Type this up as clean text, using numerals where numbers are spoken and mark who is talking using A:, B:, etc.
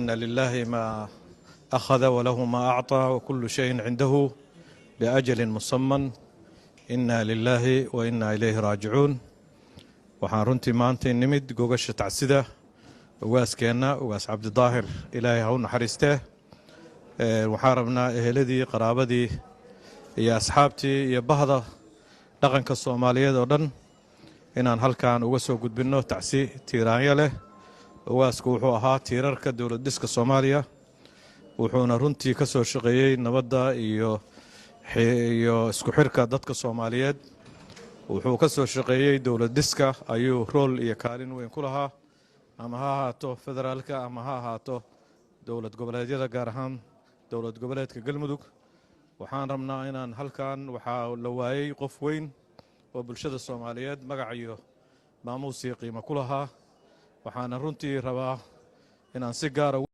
A: إن لله ما أخذ وله ما أعطى وكل شيء عنده بأجل مسمى إنا لله وإنا إليه راجعون. waxaan runtii maanta nimid gogasha tacsida ugaaskeena ugaas Cabdi Daahir Ilaahay ha u naxariistee. waxaan rabnaa eheladii qaraabadii iyo asxaabtii iyo bahda dhaqanka Soomaaliyeed oo dhan inaan halkaan uga soo gudbino tacsi tiiraanya leh. ugaasku wuxuu ahaa tiirarka dawlad dhiska Soomaaliya, wuxuuna runtii ka soo shaqeeyay nabadda iyo isku xirka dadka Soomaaliyeed. wuxuu ka soo shaqeeyay dawlad dhiska ayuu rool iyo kaalin weyn ku lahaa, ama ha ahaato federaalka ama ha ahaato dawlad goboleedyada, gaar ahaan dawlad goboleedka Galmudug. waxaan rabnaa inaan halkaan waxaa la waayay qof weyn oo bulshada Soomaaliyeed magac iyo maamuus iyo qiimo ku lahaa. waxaan runtii rabaa inaan si gaar ah